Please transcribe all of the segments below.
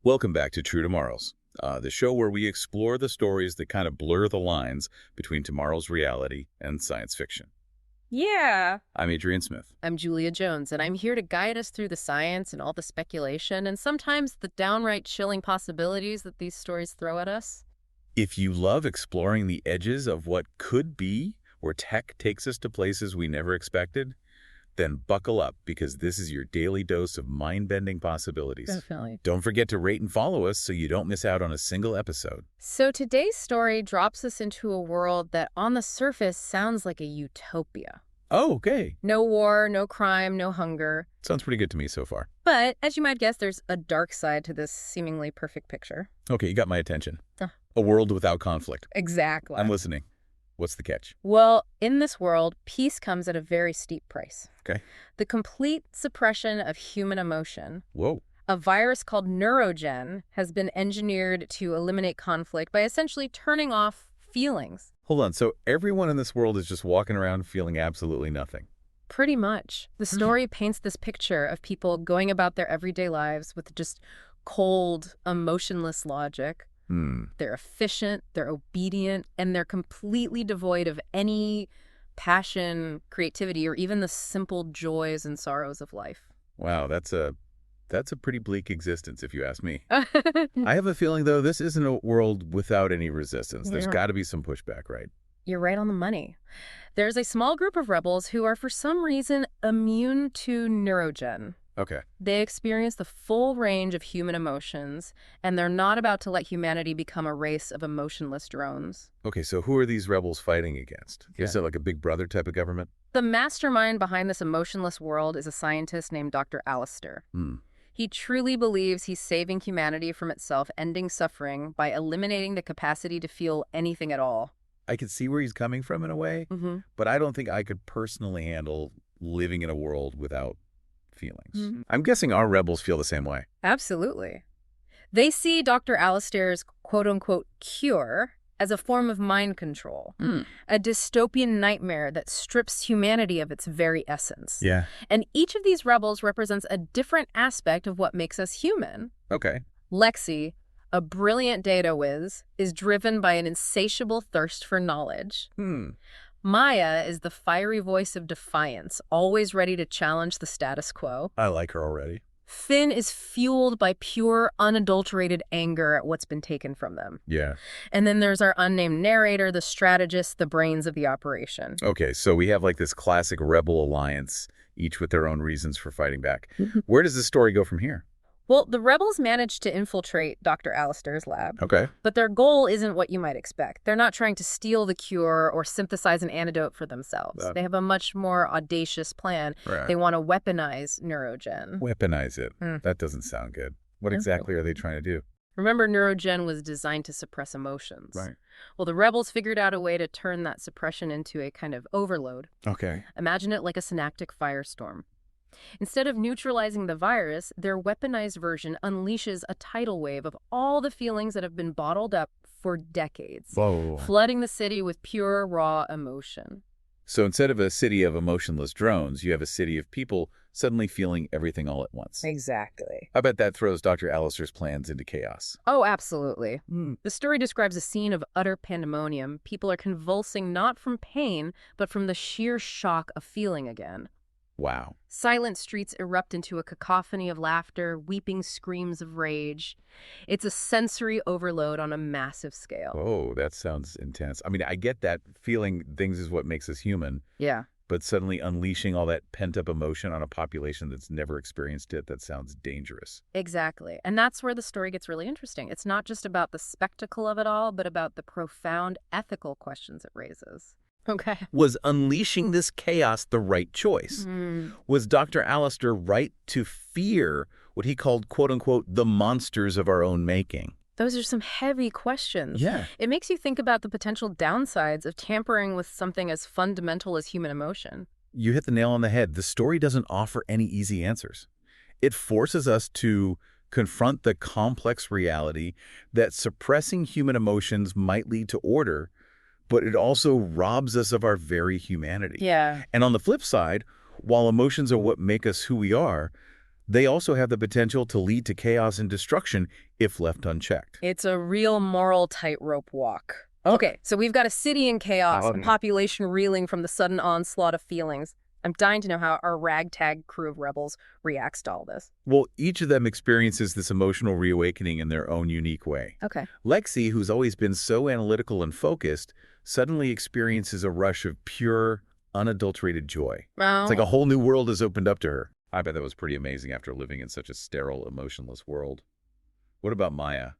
Welcome back to True Tomorrows, the show where we explore the stories that kind of blur the lines between tomorrow's reality and science fiction. Yeah. I'm Adrian Smith. I'm Julia Jones, and I'm here to guide us through the science and all the speculation and sometimes the downright chilling possibilities that these stories throw at us. If you love exploring the edges of what could be, where tech takes us to places we never expected, then buckle up because this is your daily dose of mind-bending possibilities. Definitely. Don't forget to rate and follow us so you don't miss out on a single episode. So today's story drops us into a world that on the surface sounds like a utopia. Oh, okay. No war, no crime, no hunger. Sounds pretty good to me so far. But, as you might guess, there's a dark side to this seemingly perfect picture. Okay, you got my attention. Ah. A world without conflict. Exactly. I'm listening. What's the catch? Well, in this world, peace comes at a very steep price. Okay. The complete suppression of human emotion. Whoa. A virus called NeuroGen has been engineered to eliminate conflict by essentially turning off feelings. Hold on. So everyone in this world is just walking around feeling absolutely nothing. Pretty much. The story paints this picture of people going about their everyday lives with just cold, emotionless logic. They're efficient, they're obedient, and they're completely devoid of any passion, creativity, or even the simple joys and sorrows of life. Wow, that's a pretty bleak existence, if you ask me. I have a feeling, though, this isn't a world without any resistance. There's got to be some pushback, right? You're right on the money. There's a small group of rebels who are, for some reason, immune to NeuroGen. Okay. They experience the full range of human emotions, and they're not about to let humanity become a race of emotionless drones. Okay, so who are these rebels fighting against? Yeah. Is it like a big brother type of government? The mastermind behind this emotionless world is a scientist named Dr. Alistair. He truly believes he's saving humanity from itself, ending suffering by eliminating the capacity to feel anything at all. I could see where he's coming from in a way, but I don't think I could personally handle living in a world without feelings. I'm guessing our rebels feel the same way. Absolutely. They see Dr. Alistair's quote-unquote cure as a form of mind control, a dystopian nightmare that strips humanity of its very essence. Yeah. And each of these rebels represents a different aspect of what makes us human. Okay. Lexi, a brilliant data whiz, is driven by an insatiable thirst for knowledge. Maya is the fiery voice of defiance, always ready to challenge the status quo. I like her already. Finn is fueled by pure, unadulterated anger at what's been taken from them. Yeah. And then there's our unnamed narrator, the strategist, the brains of the operation. Okay, so we have like this classic rebel alliance, each with their own reasons for fighting back. Where does this story go from here? Well, the rebels managed to infiltrate Dr. Alistair's lab. Okay. But their goal isn't what you might expect. They're not trying to steal the cure or synthesize an antidote for themselves. They have a much more audacious plan. Right. They want to weaponize NeuroGen. Weaponize it. That doesn't sound good. What exactly are they trying to do? Remember, NeuroGen was designed to suppress emotions. Right. Well, the rebels figured out a way to turn that suppression into a kind of overload. Okay. Imagine it like a synaptic firestorm. Instead of neutralizing the virus, their weaponized version unleashes a tidal wave of all the feelings that have been bottled up for decades, flooding the city with pure, raw emotion. So instead of a city of emotionless drones, you have a city of people suddenly feeling everything all at once. Exactly. I bet that throws Dr. Alistair's plans into chaos. Oh, absolutely. The story describes a scene of utter pandemonium. People are convulsing not from pain, but from the sheer shock of feeling again. Wow. Silent streets erupt into a cacophony of laughter, weeping screams of rage. It's a sensory overload on a massive scale. Oh, that sounds intense. I mean, I get that feeling things is what makes us human. Yeah. But suddenly unleashing all that pent-up emotion on a population that's never experienced it, that sounds dangerous. Exactly. And that's where the story gets really interesting. It's not just about the spectacle of it all, but about the profound ethical questions it raises. Okay. Was unleashing this chaos the right choice? Was Dr. Alistair right to fear what he called, quote-unquote, the monsters of our own making? Those are some heavy questions. Yeah. It makes you think about the potential downsides of tampering with something as fundamental as human emotion. You hit the nail on the head. The story doesn't offer any easy answers. It forces us to confront the complex reality that suppressing human emotions might lead to order, but it also robs us of our very humanity. Yeah. And on the flip side, while emotions are what make us who we are, they also have the potential to lead to chaos and destruction if left unchecked. It's a real moral tightrope walk. Okay, so we've got a city in chaos, a population reeling from the sudden onslaught of feelings. I'm dying to know how our ragtag crew of rebels reacts to all this. Well, each of them experiences this emotional reawakening in their own unique way. Okay. Lexi, who's always been so analytical and focused, suddenly experiences a rush of pure, unadulterated joy. Well, It's like a whole new world has opened up to her. I bet that was pretty amazing after living in such a sterile, emotionless world. What about Maya?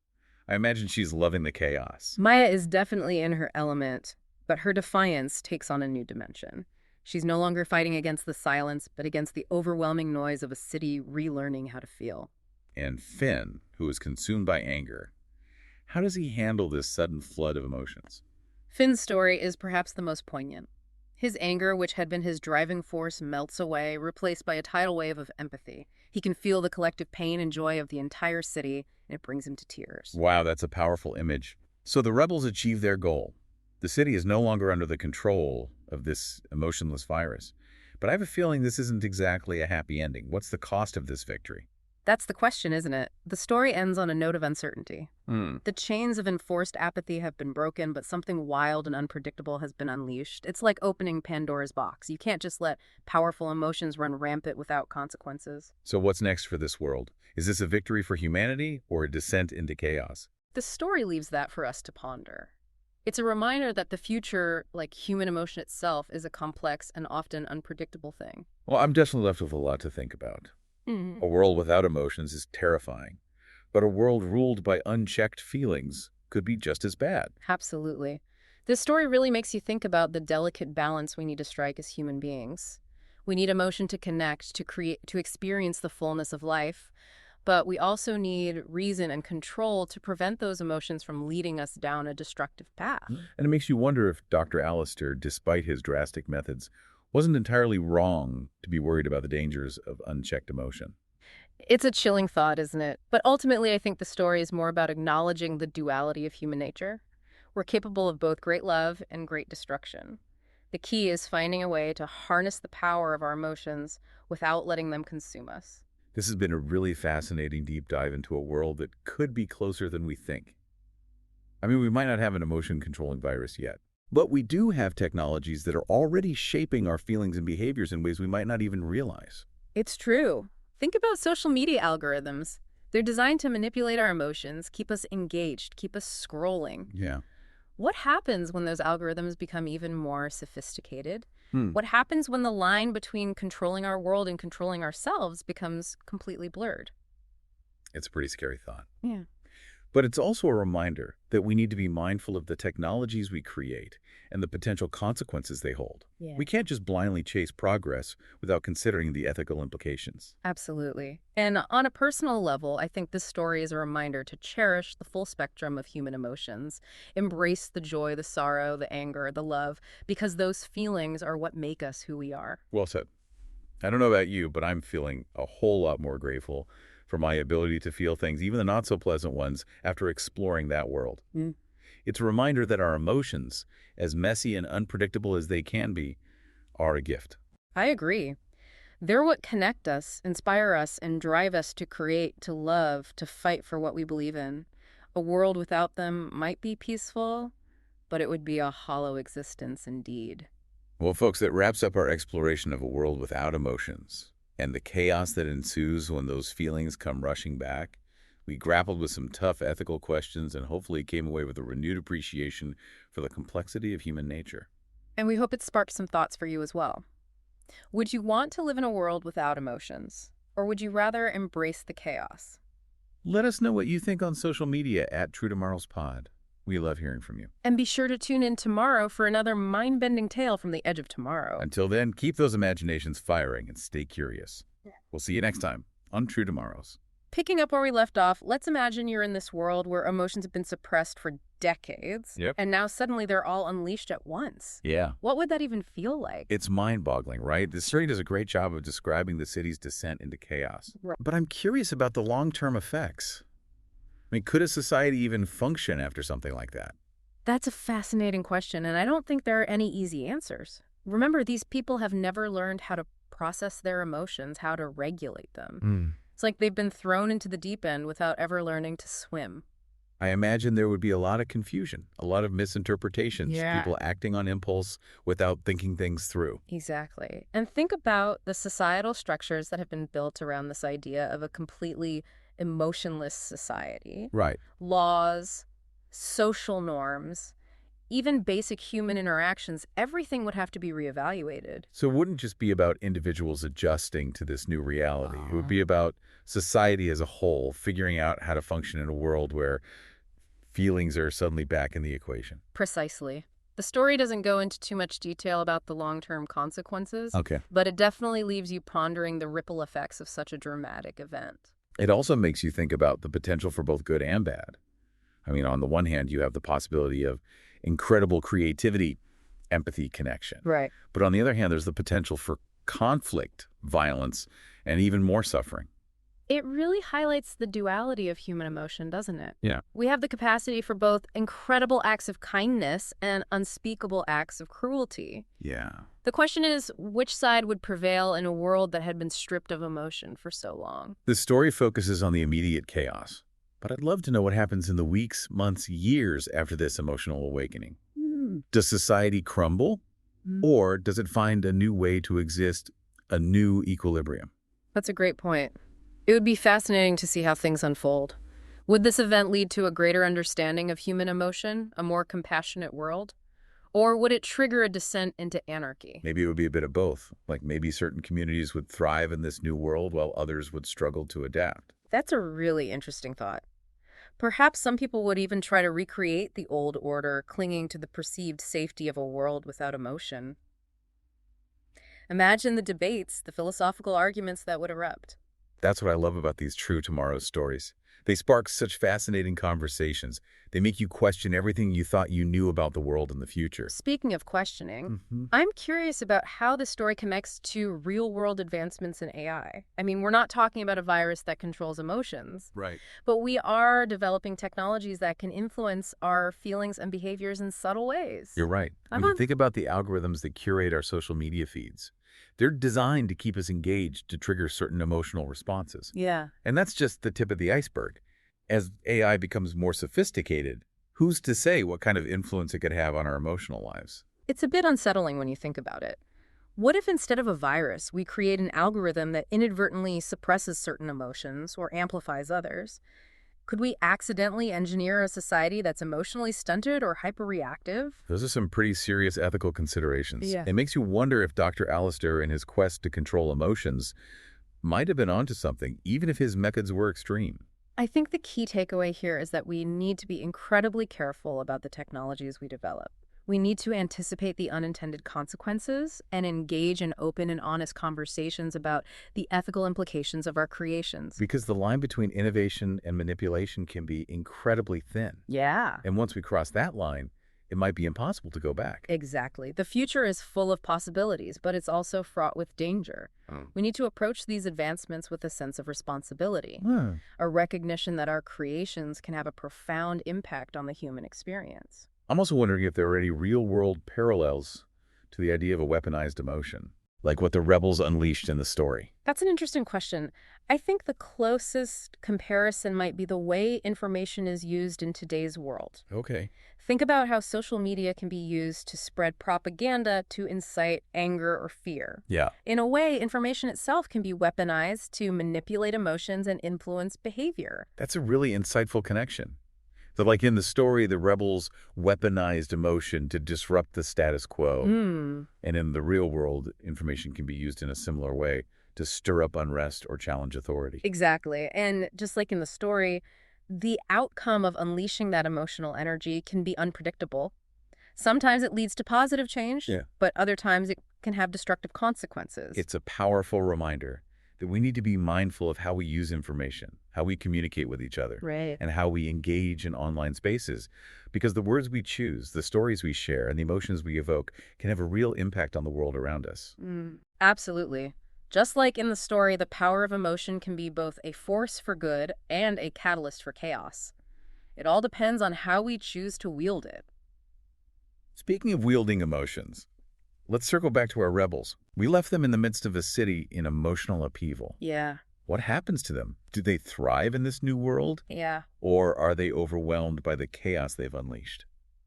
I imagine she's loving the chaos. Maya is definitely in her element, but her defiance takes on a new dimension. She's no longer fighting against the silence, but against the overwhelming noise of a city relearning how to feel. And Finn, who is consumed by anger. How does he handle this sudden flood of emotions? Finn's story is perhaps the most poignant. His anger, which had been his driving force, melts away, replaced by a tidal wave of empathy. He can feel the collective pain and joy of the entire city, and it brings him to tears. Wow, that's a powerful image. So the rebels achieve their goal. The city is no longer under the control of this emotionless virus. But I have a feeling this isn't exactly a happy ending. What's the cost of this victory? That's the question, isn't it? The story ends on a note of uncertainty. The chains of enforced apathy have been broken, but something wild and unpredictable has been unleashed. It's like opening Pandora's box. You can't just let powerful emotions run rampant without consequences. So what's next for this world? Is this a victory for humanity or a descent into chaos? The story leaves that for us to ponder. It's a reminder that the future, like human emotion itself, is a complex and often unpredictable thing. Well, I'm definitely left with a lot to think about. A world without emotions is terrifying, but a world ruled by unchecked feelings could be just as bad. Absolutely. This story really makes you think about the delicate balance we need to strike as human beings. We need emotion to connect, to create, to experience the fullness of life, but we also need reason and control to prevent those emotions from leading us down a destructive path. And it makes you wonder if Dr. Alistair, despite his drastic methods, wasn't entirely wrong to be worried about the dangers of unchecked emotion. It's a chilling thought, isn't it? But ultimately, I think the story is more about acknowledging the duality of human nature. We're capable of both great love and great destruction. The key is finding a way to harness the power of our emotions without letting them consume us. This has been a really fascinating deep dive into a world that could be closer than we think. I mean, we might not have an emotion-controlling virus yet, but we do have technologies that are already shaping our feelings and behaviors in ways we might not even realize. It's true. Think about social media algorithms. They're designed to manipulate our emotions, keep us engaged, keep us scrolling. Yeah. What happens when those algorithms become even more sophisticated? What happens when the line between controlling our world and controlling ourselves becomes completely blurred? It's a pretty scary thought. Yeah. But it's also a reminder that we need to be mindful of the technologies we create and the potential consequences they hold. Yeah. We can't just blindly chase progress without considering the ethical implications. Absolutely. And on a personal level, I think this story is a reminder to cherish the full spectrum of human emotions, embrace the joy, the sorrow, the anger, the love, because those feelings are what make us who we are. Well said. I don't know about you, but I'm feeling a whole lot more grateful for my ability to feel things, even the not-so-pleasant ones, after exploring that world. It's a reminder that our emotions, as messy and unpredictable as they can be, are a gift. I agree. They're what connect us, inspire us, and drive us to create, to love, to fight for what we believe in. A world without them might be peaceful, but it would be a hollow existence indeed. Well, folks, that wraps up our exploration of a world without emotions and the chaos that ensues when those feelings come rushing back. We grappled with some tough ethical questions and hopefully came away with a renewed appreciation for the complexity of human nature. And we hope it sparked some thoughts for you as well. Would you want to live in a world without emotions, or would you rather embrace the chaos? Let us know what you think on social media at True Tomorrow's Pod. We love hearing from you. And be sure to tune in tomorrow for another mind-bending tale from the edge of tomorrow. Until then, keep those imaginations firing and stay curious. We'll see you next time on True Tomorrows. Picking up where we left off, let's imagine you're in this world where emotions have been suppressed for decades, and now suddenly they're all unleashed at once. Yeah. What would that even feel like? It's mind-boggling, right? This story does a great job of describing the city's descent into chaos. Right. But I'm curious about the long-term effects. I mean, could a society even function after something like that? That's a fascinating question, and I don't think there are any easy answers. Remember, these people have never learned how to process their emotions, how to regulate them. It's like they've been thrown into the deep end without ever learning to swim. I imagine there would be a lot of confusion, a lot of misinterpretations, Yeah. people acting on impulse without thinking things through. Exactly. And think about the societal structures that have been built around this idea of a completely emotionless society. Right. Laws, social norms, even basic human interactions, everything would have to be reevaluated. So it wouldn't just be about individuals adjusting to this new reality. It would Oh. be about society as a whole figuring out how to function in a world where feelings are suddenly back in the equation. Precisely. The story doesn't go into too much detail about the long-term consequences, Okay. but it definitely leaves you pondering the ripple effects of such a dramatic event. It also makes you think about the potential for both good and bad. I mean, on the one hand, you have the possibility of incredible creativity, empathy, connection. Right. But on the other hand, there's the potential for conflict, violence, and even more suffering. It really highlights the duality of human emotion, doesn't it? Yeah. We have the capacity for both incredible acts of kindness and unspeakable acts of cruelty. Yeah. The question is, which side would prevail in a world that had been stripped of emotion for so long? The story focuses on the immediate chaos, but I'd love to know what happens in the weeks, months, years after this emotional awakening. Does society crumble, or does it find a new way to exist, a new equilibrium? That's a great point. It would be fascinating to see how things unfold. Would this event lead to a greater understanding of human emotion, a more compassionate world? Or would it trigger a descent into anarchy? Maybe it would be a bit of both. Like maybe certain communities would thrive in this new world while others would struggle to adapt. That's a really interesting thought. Perhaps some people would even try to recreate the old order, clinging to the perceived safety of a world without emotion. Imagine the debates, the philosophical arguments that would erupt. That's what I love about these True Tomorrows stories. They spark such fascinating conversations. They make you question everything you thought you knew about the world in the future. Speaking of questioning, Mm-hmm. I'm curious about how the story connects to real-world advancements in AI. I mean, we're not talking about a virus that controls emotions, Right. but we are developing technologies that can influence our feelings and behaviors in subtle ways. You're right. I I'm mean, on- think about the algorithms that curate our social media feeds. They're designed to keep us engaged to trigger certain emotional responses. Yeah. And that's just the tip of the iceberg. As AI becomes more sophisticated, who's to say what kind of influence it could have on our emotional lives? It's a bit unsettling when you think about it. What if instead of a virus, we create an algorithm that inadvertently suppresses certain emotions or amplifies others? Could we accidentally engineer a society that's emotionally stunted or hyperreactive? Those are some pretty serious ethical considerations. Yeah. It makes you wonder if Dr. Alistair, in his quest to control emotions, might have been onto something, even if his methods were extreme. I think the key takeaway here is that we need to be incredibly careful about the technologies we develop. We need to anticipate the unintended consequences and engage in open and honest conversations about the ethical implications of our creations. Because the line between innovation and manipulation can be incredibly thin. Yeah. And once we cross that line, it might be impossible to go back. Exactly. The future is full of possibilities, but it's also fraught with danger. We need to approach these advancements with a sense of responsibility, a recognition that our creations can have a profound impact on the human experience. I'm also wondering if there are any real-world parallels to the idea of a weaponized emotion, like what the rebels unleashed in the story. That's an interesting question. I think the closest comparison might be the way information is used in today's world. Okay. Think about how social media can be used to spread propaganda to incite anger or fear. Yeah. In a way, information itself can be weaponized to manipulate emotions and influence behavior. That's a really insightful connection. So like in the story, the rebels weaponized emotion to disrupt the status quo. And in the real world, information can be used in a similar way to stir up unrest or challenge authority. Exactly. And just like in the story, the outcome of unleashing that emotional energy can be unpredictable. Sometimes it leads to positive change, but other times it can have destructive consequences. It's a powerful reminder that we need to be mindful of how we use information, how we communicate with each other, Right. and how we engage in online spaces. Because the words we choose, the stories we share, and the emotions we evoke can have a real impact on the world around us. Absolutely. Just like in the story, the power of emotion can be both a force for good and a catalyst for chaos. It all depends on how we choose to wield it. Speaking of wielding emotions, let's circle back to our rebels. We left them in the midst of a city in emotional upheaval. Yeah. What happens to them? Do they thrive in this new world, Yeah. or are they overwhelmed by the chaos they've unleashed?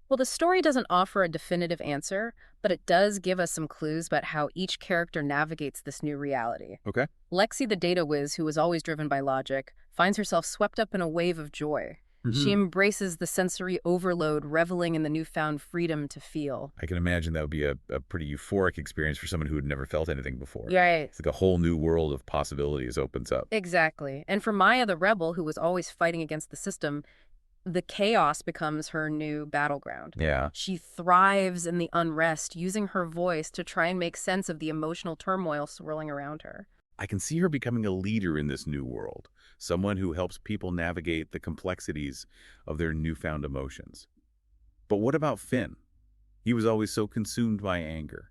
Well, the story doesn't offer a definitive answer, but it does give us some clues about how each character navigates this new reality. Okay. Lexi, the data whiz, who was always driven by logic, finds herself swept up in a wave of joy. She Hmm. embraces the sensory overload, reveling in the newfound freedom to feel. I can imagine that would be a pretty euphoric experience for someone who had never felt anything before. Right. It's like a whole new world of possibilities opens up. Exactly. And for Maya, the rebel, who was always fighting against the system, the chaos becomes her new battleground. Yeah. She thrives in the unrest, using her voice to try and make sense of the emotional turmoil swirling around her. I can see her becoming a leader in this new world, someone who helps people navigate the complexities of their newfound emotions. But what about Finn? He was always so consumed by anger.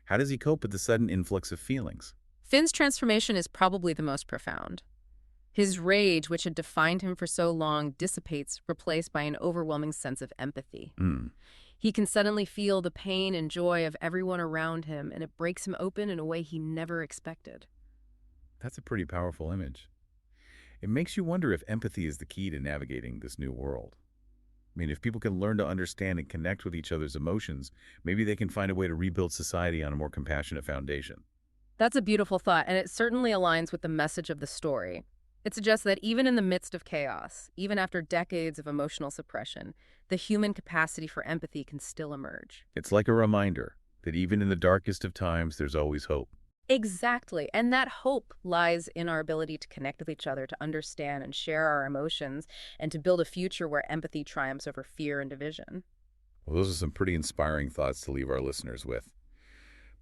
How does he cope with the sudden influx of feelings? Finn's transformation is probably the most profound. His rage, which had defined him for so long, dissipates, replaced by an overwhelming sense of empathy. Hmm, He can suddenly feel the pain and joy of everyone around him, and it breaks him open in a way he never expected. that's a pretty powerful image. It makes you wonder if empathy is the key to navigating this new world. I mean, if people can learn to understand and connect with each other's emotions, maybe they can find a way to rebuild society on a more compassionate foundation. That's a beautiful thought, and it certainly aligns with the message of the story. It suggests that even in the midst of chaos, even after decades of emotional suppression, the human capacity for empathy can still emerge. It's like a reminder that even in the darkest of times, there's always hope. Exactly. And that hope lies in our ability to connect with each other, to understand and share our emotions, and to build a future where empathy triumphs over fear and division. Well, those are some pretty inspiring thoughts to leave our listeners with.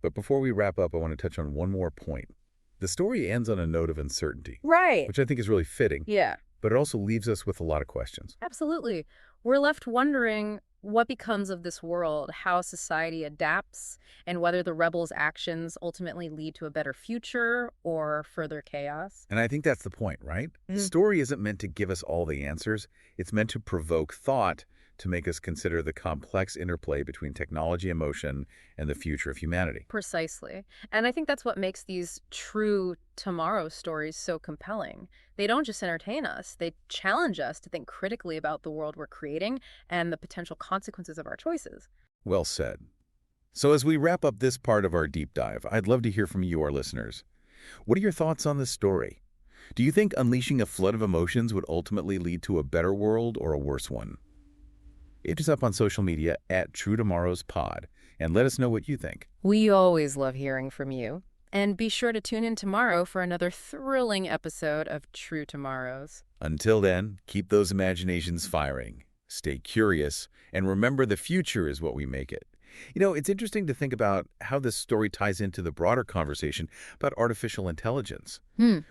But before we wrap up, I want to touch on one more point. The story ends on a note of uncertainty, Right. which I think is really fitting, Yeah. but it also leaves us with a lot of questions. Absolutely. We're left wondering what becomes of this world, how society adapts, and whether the rebels' actions ultimately lead to a better future or further chaos. And I think that's the point, right? The story isn't meant to give us all the answers. It's meant to provoke thought, to make us consider the complex interplay between technology, emotion, and the future of humanity. Precisely. And I think that's what makes these true tomorrow stories so compelling. They don't just entertain us, they challenge us to think critically about the world we're creating and the potential consequences of our choices. Well said. So as we wrap up this part of our deep dive, I'd love to hear from you, our listeners. What are your thoughts on this story? Do you think unleashing a flood of emotions would ultimately lead to a better world or a worse one? Hit us up on social media at True Tomorrow's Pod and let us know what you think. We always love hearing from you. And be sure to tune in tomorrow for another thrilling episode of True Tomorrows. Until then, keep those imaginations firing, stay curious, and remember the future is what we make it. You know, it's interesting to think about how this story ties into the broader conversation about artificial intelligence.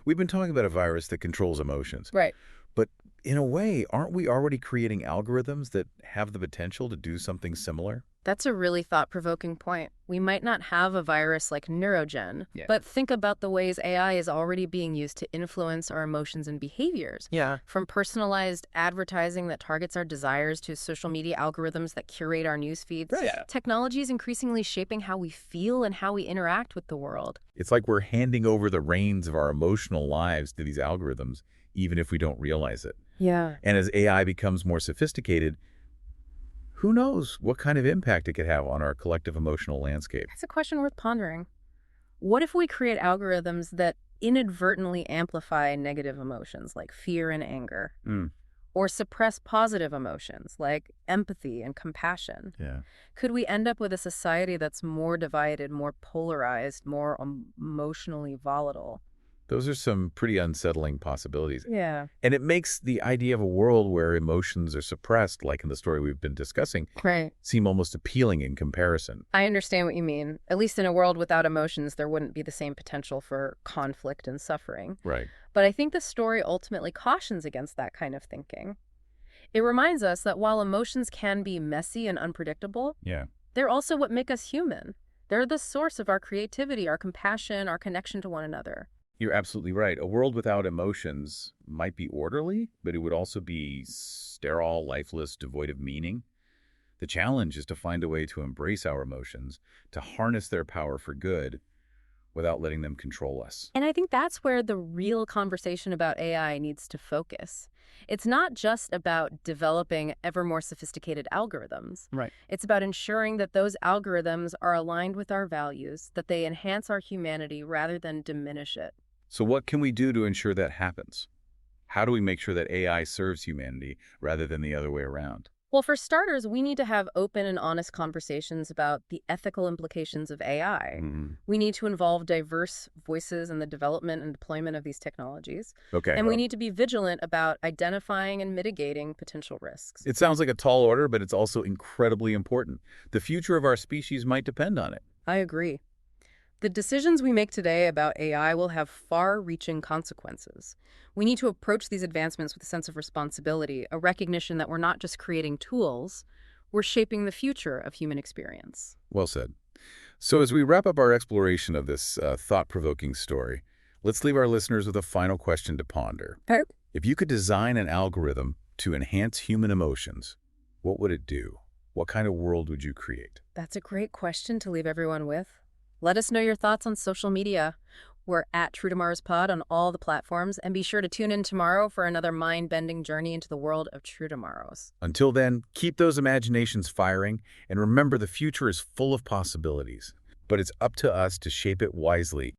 We've been talking about a virus that controls emotions, Right. but in a way, aren't we already creating algorithms that have the potential to do something similar? That's a really thought-provoking point. We might not have a virus like NeuroGen, Yeah. but think about the ways AI is already being used to influence our emotions and behaviors. Yeah. From personalized advertising that targets our desires to social media algorithms that curate our news feeds, Right. Yeah. technology is increasingly shaping how we feel and how we interact with the world. It's like we're handing over the reins of our emotional lives to these algorithms, even if we don't realize it. Yeah. And as AI becomes more sophisticated, who knows what kind of impact it could have on our collective emotional landscape? That's a question worth pondering. What if we create algorithms that inadvertently amplify negative emotions like fear and anger, Mm. or suppress positive emotions like empathy and compassion? Yeah. Could we end up with a society that's more divided, more polarized, more emotionally volatile? Those are some pretty unsettling possibilities. Yeah. And it makes the idea of a world where emotions are suppressed, like in the story we've been discussing, Right. seem almost appealing in comparison. I understand what you mean. At least in a world without emotions, there wouldn't be the same potential for conflict and suffering. Right. But I think the story ultimately cautions against that kind of thinking. It reminds us that while emotions can be messy and unpredictable, Yeah. they're also what make us human. They're the source of our creativity, our compassion, our connection to one another. You're absolutely right. A world without emotions might be orderly, but it would also be sterile, lifeless, devoid of meaning. The challenge is to find a way to embrace our emotions, to harness their power for good, without letting them control us. And I think that's where the real conversation about AI needs to focus. It's not just about developing ever more sophisticated algorithms. Right. It's about ensuring that those algorithms are aligned with our values, that they enhance our humanity rather than diminish it. So what can we do to ensure that happens? How do we make sure that AI serves humanity rather than the other way around? Well, for starters, we need to have open and honest conversations about the ethical implications of AI. We need to involve diverse voices in the development and deployment of these technologies. Okay. And we need to be vigilant about identifying and mitigating potential risks. It sounds like a tall order, but it's also incredibly important. The future of our species might depend on it. I agree. The decisions we make today about AI will have far-reaching consequences. We need to approach these advancements with a sense of responsibility, a recognition that we're not just creating tools, we're shaping the future of human experience. Well said. So as we wrap up our exploration of this thought-provoking story, let's leave our listeners with a final question to ponder. Okay. If you could design an algorithm to enhance human emotions, what would it do? What kind of world would you create? That's a great question to leave everyone with. Let us know your thoughts on social media. We're at True Tomorrow's Pod on all the platforms, and be sure to tune in tomorrow for another mind-bending journey into the world of True Tomorrows. Until then, keep those imaginations firing, and remember the future is full of possibilities. But it's up to us to shape it wisely